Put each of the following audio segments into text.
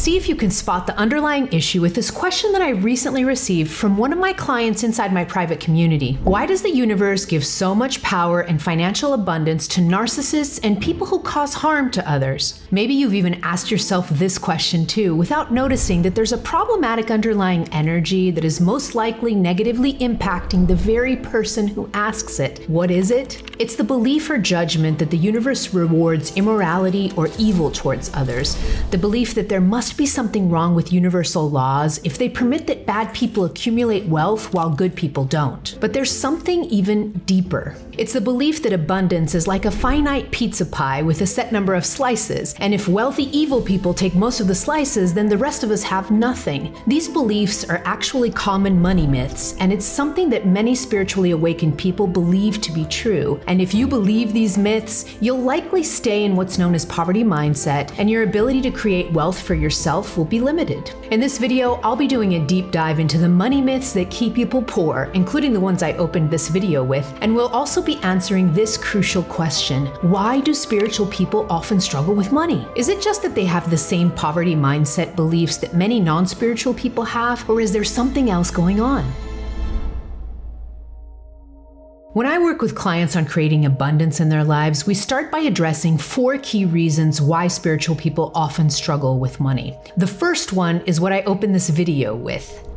See if you can spot the underlying issue with this question that I recently received from one of my clients inside my private community. Why does the universe give so much power and financial abundance to narcissists and people who cause harm to others? Maybe you've even asked yourself this question too, without noticing that there's a problematic underlying energy that is most likely negatively impacting the very person who asks it. What is it? It's the belief or judgment that the universe rewards immorality or evil towards others. The belief that there must be something wrong with universal laws if they permit that bad people accumulate wealth while good people don't. But there's something even deeper. It's the belief that abundance is like a finite pizza pie with a set number of slices, and if wealthy evil people take most of the slices, then the rest of us have nothing. These beliefs are actually common money myths, and it's something that many spiritually awakened people believe to be true. And if you believe these myths, you'll likely stay in what's known as poverty mindset, and your ability to create wealth for yourself will be limited. In this video, I'll be doing a deep dive into the money myths that keep people poor, including the ones I opened this video with, and we'll also be answering this crucial question: why do spiritual people often struggle with money? Is it just that they have the same poverty mindset beliefs that many non-spiritual people have, or is there something else going on? When I work with clients on creating abundance in their lives, we start by addressing 4 key reasons why spiritual people often struggle with money. The first one is what I opened this video with: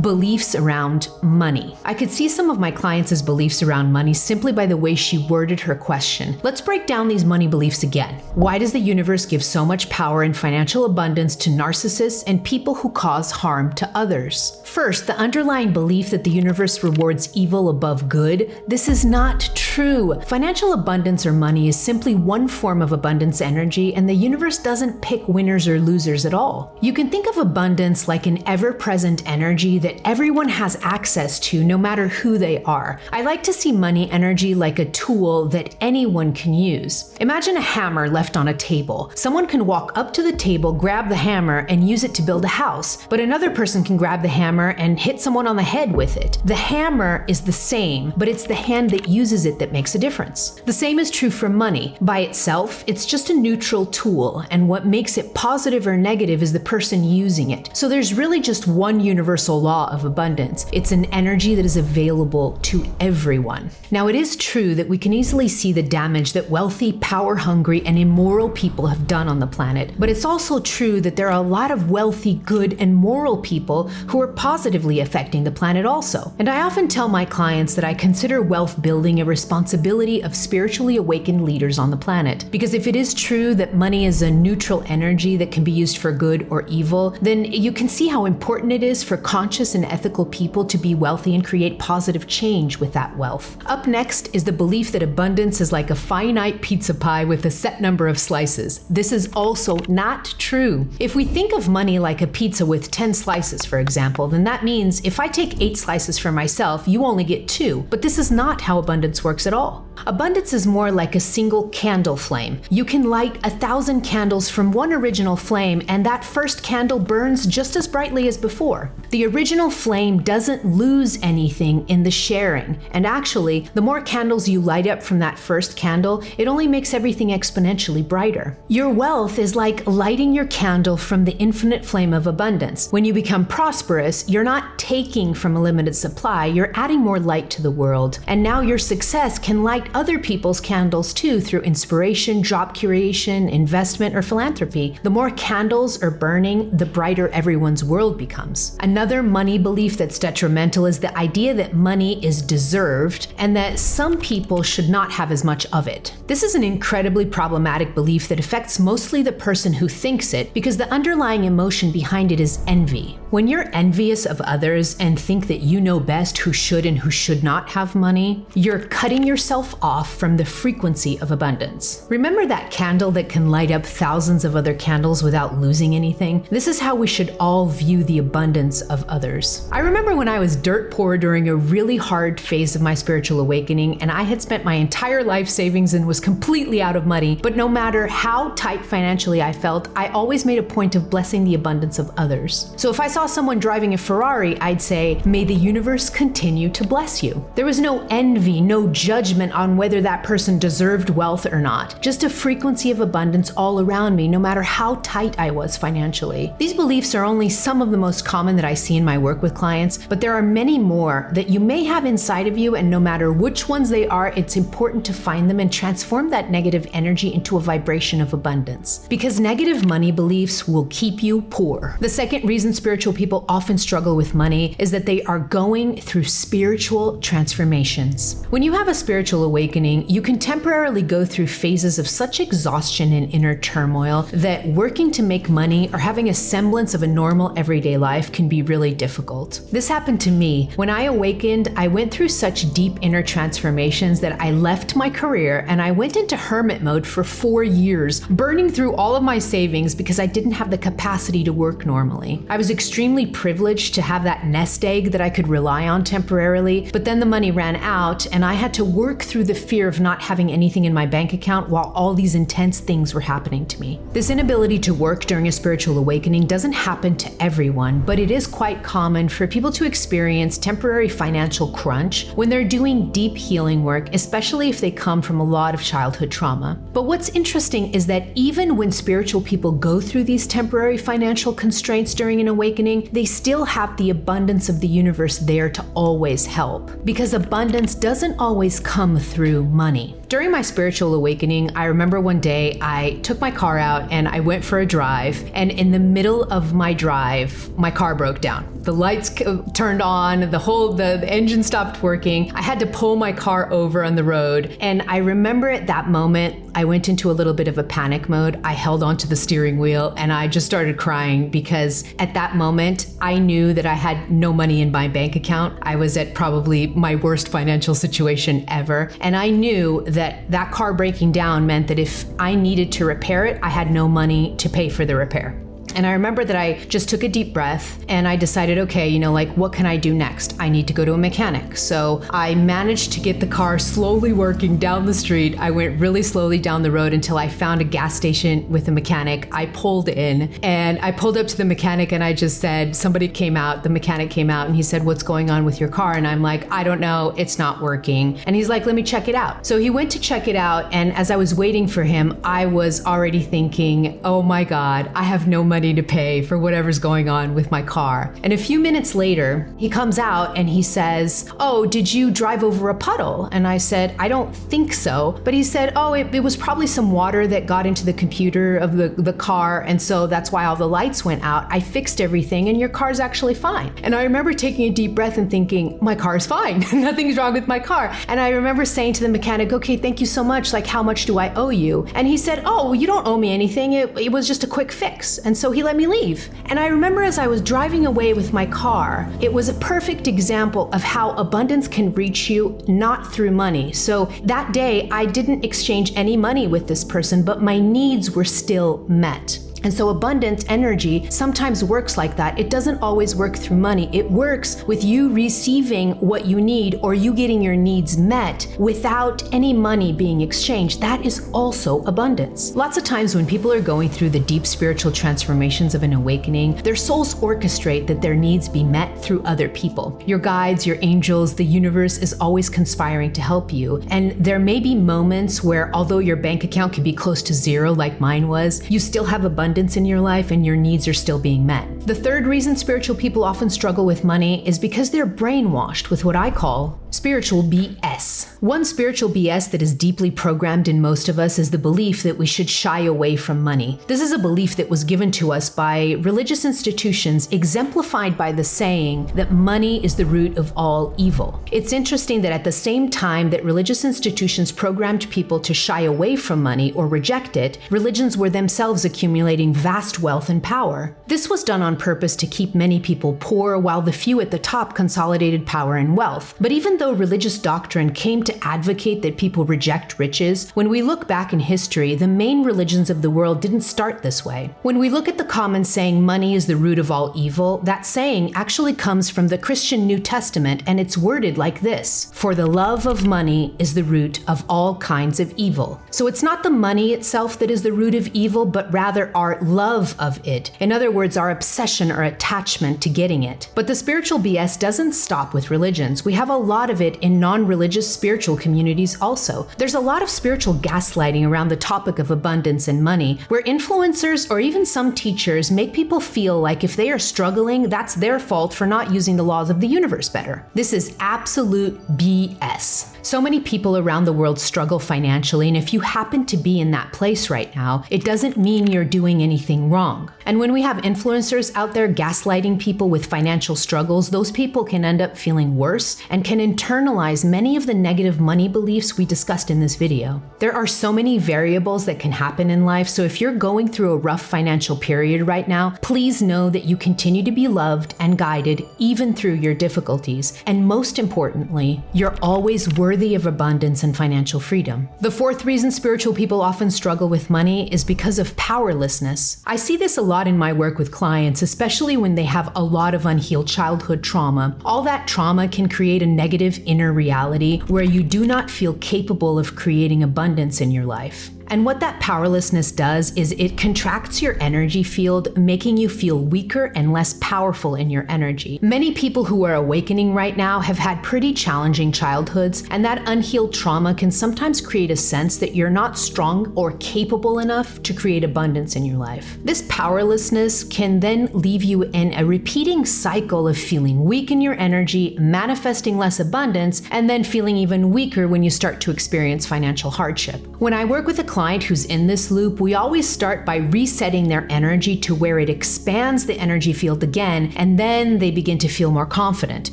beliefs around money. I could see some of my clients' beliefs around money simply by the way she worded her question. Let's break down these money beliefs again. Why does the universe give so much power and financial abundance to narcissists and people who cause harm to others? First, the underlying belief that the universe rewards evil above good. This is not true. Financial abundance or money is simply one form of abundance energy, and the universe doesn't pick winners or losers at all. You can think of abundance like an ever-present energy that everyone has access to, no matter who they are. I like to see money energy like a tool that anyone can use. Imagine a hammer left on a table. Someone can walk up to the table, grab the hammer, and use it to build a house, but another person can grab the hammer and hit someone on the head with it. The hammer is the same, but it's the hand that uses it that makes a difference. The same is true for money. By itself, it's just a neutral tool, and what makes it positive or negative is the person using it. So there's really just one universal law of abundance. It's an energy that is available to everyone. Now, it is true that we can easily see the damage that wealthy, power-hungry, and immoral people have done on the planet, but it's also true that there are a lot of wealthy, good, and moral people who are positively affecting the planet also. And I often tell my clients that I consider wealth building a responsibility of spiritually awakened leaders on the planet, because if it is true that money is a neutral energy that can be used for good or evil, then you can see how important it is for conscious and ethical people to be wealthy and create positive change with that wealth. Up next is the belief that abundance is like a finite pizza pie with a set number of slices. This is also not true. If we think of money like a pizza with 10 slices, for example, then that means if I take 8 slices for myself, you only get 2. But this is not how abundance works at all. Abundance is more like a single candle flame. You can light 1,000 candles from one original flame, and that first candle burns just as brightly as before. The original flame doesn't lose anything in the sharing, and actually, the more candles you light up from that first candle, it only makes everything exponentially brighter. Your wealth is like lighting your candle from the infinite flame of abundance. When you become prosperous, you're not taking from a limited supply, you're adding more light to the world, and now your success can light other people's candles too through inspiration, job creation, investment, or philanthropy. The more candles are burning, the brighter everyone's world becomes. Another money belief that's detrimental is the idea that money is deserved and that some people should not have as much of it. This is an incredibly problematic belief that affects mostly the person who thinks it, because the underlying emotion behind it is envy. When you're envious of others and think that you know best who should and who should not have money, you're cutting yourself off from the frequency of abundance. Remember that candle that can light up thousands of other candles without losing anything? This is how we should all view the abundance of others. I remember when I was dirt poor during a really hard phase of my spiritual awakening, and I had spent my entire life savings and was completely out of money, but no matter how tight financially I felt, I always made a point of blessing the abundance of others. So if I saw someone driving a Ferrari, I'd say, "May the universe continue to bless you." There was no envy, no judgment on whether that person deserved wealth or not. Just a frequency of abundance all around me, no matter how tight I was financially. These beliefs are only some of the most common that I see in my work with clients, but there are many more that you may have inside of you, and no matter which ones they are, it's important to find them and transform that negative energy into a vibration of abundance. Because negative money beliefs will keep you poor. The second reason spiritual people often struggle with money is that they are going through spiritual transformations. When you have a spiritual awakening, you can temporarily go through phases of such exhaustion and inner turmoil that working to make money or having a semblance of a normal everyday life can be really difficult. This happened to me. When I awakened, I went through such deep inner transformations that I left my career and I went into hermit mode for 4 years, burning through all of my savings because I didn't have the capacity to work normally. I was extremely privileged to have that nest egg that I could rely on temporarily, but then the money ran out and I had to work through the fear of not having anything in my bank account while all these intense things were happening to me. This inability to work during a spiritual awakening doesn't happen to everyone, but it is quite common for people to experience temporary financial crunch when they're doing deep healing work, especially if they come from a lot of childhood trauma. But what's interesting is that even when spiritual people go through these temporary financial constraints during an awakening, they still have the abundance of the universe there to always help. Because abundance doesn't always come through money. During my spiritual awakening, I remember one day I took my car out and I went for a drive, and in the middle of my drive, my car broke down. The lights turned on, the engine stopped working. I had to pull my car over on the road. And I remember at that moment, I went into a little bit of a panic mode. I held onto the steering wheel and I just started crying because at that moment, I knew that I had no money in my bank account. I was at probably my worst financial situation ever. And I knew that that car breaking down meant that if I needed to repair it, I had no money to pay for the repair. And I remember that I just took a deep breath and I decided, okay, what can I do next? I need to go to a mechanic. So I managed to get the car slowly working down the street. I went really slowly down the road until I found a gas station with a mechanic. I pulled in and I pulled up to the mechanic and I just said, the mechanic came out and he said, "What's going on with your car?" And I'm like, "I don't know, it's not working." And he's like, "Let me check it out." So he went to check it out. And as I was waiting for him, I was already thinking, oh my God, I have no money to pay for whatever's going on with my car. And a few minutes later, he comes out and he says, "Oh, did you drive over a puddle?" And I said, "I don't think so." But he said, "Oh, it was probably some water that got into the computer of the car. And so that's why all the lights went out. I fixed everything and your car's actually fine." And I remember taking a deep breath and thinking, my car's fine. Nothing's wrong with my car. And I remember saying to the mechanic, "Okay, thank you so much. How much do I owe you?" And he said, "Oh, well, you don't owe me anything. It was just a quick fix." And so he let me leave. And I remember as I was driving away with my car, it was a perfect example of how abundance can reach you not through money. So that day, I didn't exchange any money with this person, but my needs were still met. And so abundant energy sometimes works like that. It doesn't always work through money. It works with you receiving what you need or you getting your needs met without any money being exchanged. That is also abundance. Lots of times when people are going through the deep spiritual transformations of an awakening, their souls orchestrate that their needs be met through other people. Your guides, your angels, the universe is always conspiring to help you. And there may be moments where, although your bank account can be close to zero like mine was, you still have abundance in your life and your needs are still being met. The third reason spiritual people often struggle with money is because they're brainwashed with what I call spiritual BS. One spiritual BS that is deeply programmed in most of us is the belief that we should shy away from money. This is a belief that was given to us by religious institutions, exemplified by the saying that money is the root of all evil. It's interesting that at the same time that religious institutions programmed people to shy away from money or reject it, religions were themselves accumulating vast wealth and power. This was done on purpose to keep many people poor while the few at the top consolidated power and wealth. But even though religious doctrine came to advocate that people reject riches, when we look back in history, the main religions of the world didn't start this way. When we look at the common saying, money is the root of all evil, that saying actually comes from the Christian New Testament, and it's worded like this: "For the love of money is the root of all kinds of evil." So it's not the money itself that is the root of evil, but rather our our love of it. In other words, our obsession or attachment to getting it. But the spiritual BS doesn't stop with religions. We have a lot of it in non-religious spiritual communities also. There's a lot of spiritual gaslighting around the topic of abundance and money, where influencers or even some teachers make people feel like if they are struggling, that's their fault for not using the laws of the universe better. This is absolute BS. So many people around the world struggle financially, and if you happen to be in that place right now, it doesn't mean you're doing anything wrong. And when we have influencers out there gaslighting people with financial struggles, those people can end up feeling worse and can internalize many of the negative money beliefs we discussed in this video. There are so many variables that can happen in life, so if you're going through a rough financial period right now, please know that you continue to be loved and guided even through your difficulties. And most importantly, you're always worthy of abundance and financial freedom. The fourth reason spiritual people often struggle with money is because of powerlessness. I see this a lot in my work with clients, especially when they have a lot of unhealed childhood trauma. All that trauma can create a negative inner reality where you do not feel capable of creating abundance in your life. And what that powerlessness does is it contracts your energy field, making you feel weaker and less powerful in your energy. Many people who are awakening right now have had pretty challenging childhoods, and that unhealed trauma can sometimes create a sense that you're not strong or capable enough to create abundance in your life. This powerlessness can then leave you in a repeating cycle of feeling weak in your energy, manifesting less abundance, and then feeling even weaker when you start to experience financial hardship. When I work with a client who's in this loop, we always start by resetting their energy to where it expands the energy field again, and then they begin to feel more confident.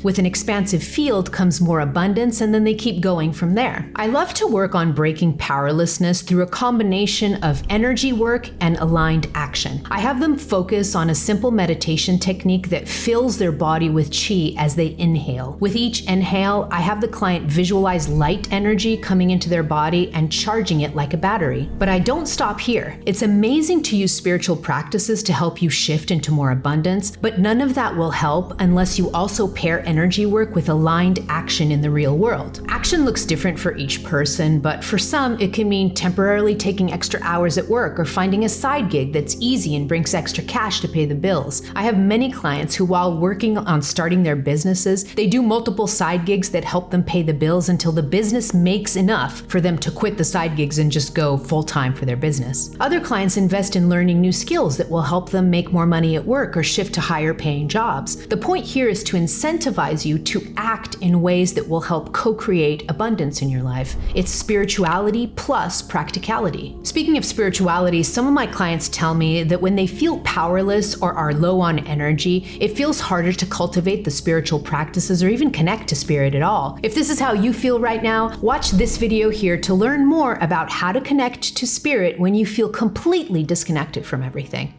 With an expansive field comes more abundance, and then they keep going from there. I love to work on breaking powerlessness through a combination of energy work and aligned action. I have them focus on a simple meditation technique that fills their body with chi as they inhale. With each inhale, I have the client visualize light energy coming into their body and charging it like a battery. But I don't stop here. It's amazing to use spiritual practices to help you shift into more abundance, but none of that will help unless you also pair energy work with aligned action in the real world. Action looks different for each person, but for some, it can mean temporarily taking extra hours at work or finding a side gig that's easy and brings extra cash to pay the bills. I have many clients who, while working on starting their businesses, they do multiple side gigs that help them pay the bills until the business makes enough for them to quit the side gigs and just go full-time for their business. Other clients invest in learning new skills that will help them make more money at work or shift to higher paying jobs. The point here is to incentivize you to act in ways that will help co-create abundance in your life. It's spirituality plus practicality. Speaking of spirituality, some of my clients tell me that when they feel powerless or are low on energy, it feels harder to cultivate the spiritual practices or even connect to spirit at all. If this is how you feel right now, watch this video here to learn more about how to connect to spirit when you feel completely disconnected from everything.